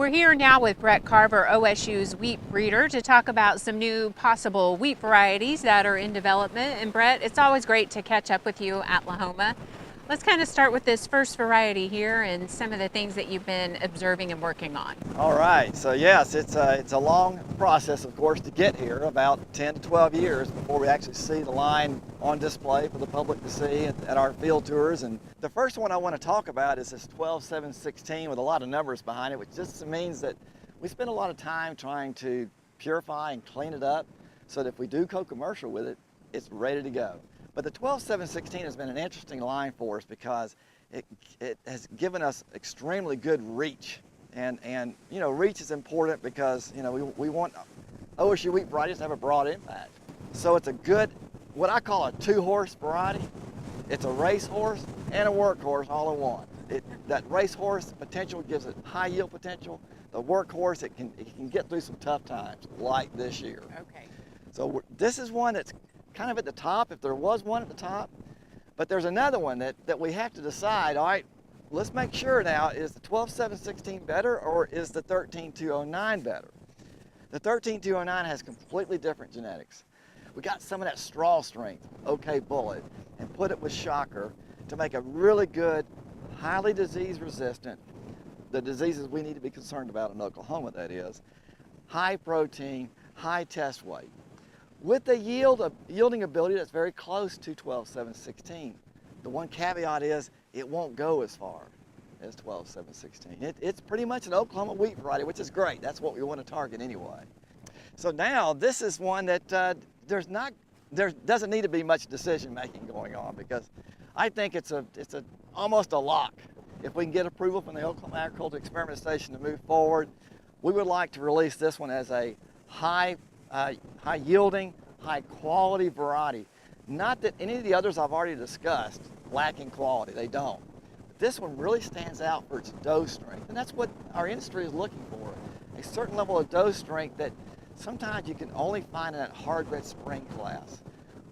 We're here now with Brett Carver, OSU's wheat breeder, to talk about some new possible wheat varieties that are in development. And Brett, it's always great to catch up with you at Lahoma. Let's kind of start with this first variety here and some of the things that you've been observing and working on. All right, so yes, it's a long process, of course, to get here, about 10 to 12 years before we actually see the line on display for the public to see at our field tours. And the first one I want to talk about is this 12-7-16 with a lot of numbers behind it, which just means that we spend a lot of time trying to purify and clean it up so that if we do co-commercial with it, it's ready to go. But the 12-7-16 has been an interesting line for us because it has given us extremely good reach. And you know, reach is important because, you know, we want OSU wheat varieties to have a broad impact. So it's a good, what I call a two-horse variety. It's a racehorse and a workhorse all in one. That racehorse potential gives it high yield potential. The workhorse, it can get through some tough times, like this year. Okay. So this is one that's kind of at the top, if there was one at the top. But there's another one that we have to decide, all right, let's make sure now, is the 12-7-16 better or is the 13-209 better? The 13-209 has completely different genetics. We got some of that straw strength, OK Bullet, and put it with Shocker to make a really good, highly disease resistant, the diseases we need to be concerned about in Oklahoma, that is, high protein, high test weight, with a yielding ability that's very close to 12-7-16. The one caveat is it won't go as far as 12-7-16. It's pretty much an Oklahoma wheat variety, which is great. That's what we want to target anyway. So now this is one that there doesn't need to be much decision making going on, because I think it's almost a lock. If we can get approval from the Oklahoma Agricultural Experiment Station to move forward, we would like to release this one as a high yielding, high quality variety. Not that any of the others I've already discussed lack in quality, they don't. But this one really stands out for its dough strength, and that's what our industry is looking for. A certain level of dough strength that sometimes you can only find in that hard red spring class.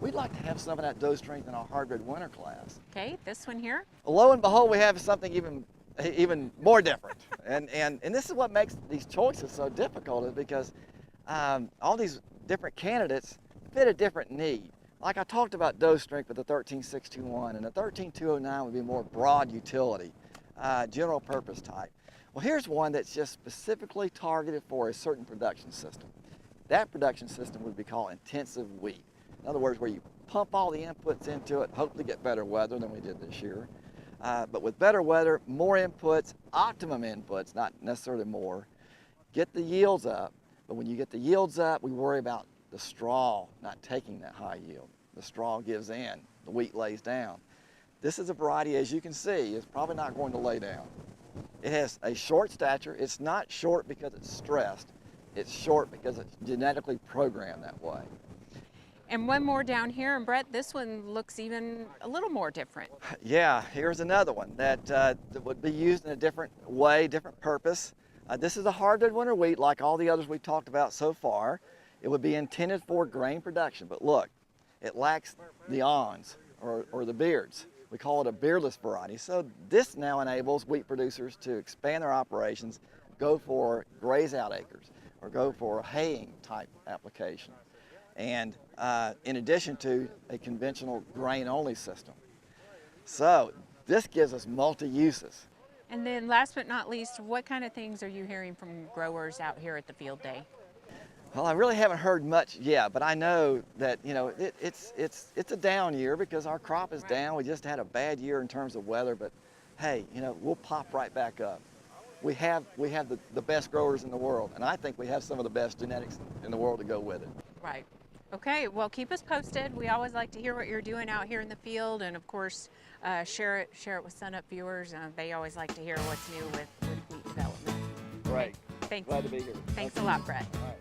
We'd like to have some of that dough strength in our hard red winter class. Okay, this one here. Lo and behold, we have something even more different. and this is what makes these choices so difficult, is because all these different candidates fit a different need. Like I talked about dough strength with the 13-621, and the 13-209 would be more broad utility, general purpose type. Well, here's one that's just specifically targeted for a certain production system. That production system would be called intensive wheat. In other words, where you pump all the inputs into it, hope to get better weather than we did this year. But with better weather, more inputs, optimum inputs, not necessarily more, get the yields up. But when you get the yields up, we worry about the straw not taking that high yield. The straw gives in, the wheat lays down. This is a variety, as you can see, is probably not going to lay down. It has a short stature. It's not short because it's stressed. It's short because it's genetically programmed that way. And one more down here, and Brett, this one looks even a little more different. Yeah, here's another one that would be used in a different way, different purpose. This is a hard red winter wheat like all the others we've talked about so far. It would be intended for grain production, but look, it lacks the awns or the beards. We call it a beardless variety. So this now enables wheat producers to expand their operations, go for graze out acres, or go for a haying type application. And in addition to a conventional grain only system. So this gives us multi-uses. And then last but not least, what kind of things are you hearing from growers out here at the field day? Well, I really haven't heard much yet, but I know that, you know, it's a down year because our crop is down. We just had a bad year in terms of weather, but hey, you know, we'll pop right back up. We have the best growers in the world, and I think we have some of the best genetics in the world to go with it. Right. Okay, well, keep us posted. We always like to hear what you're doing out here in the field, and of course, share it with Sun Up viewers. They always like to hear what's new with wheat development. Great. Thanks. Glad to be here. Thanks a lot, Brett. All right.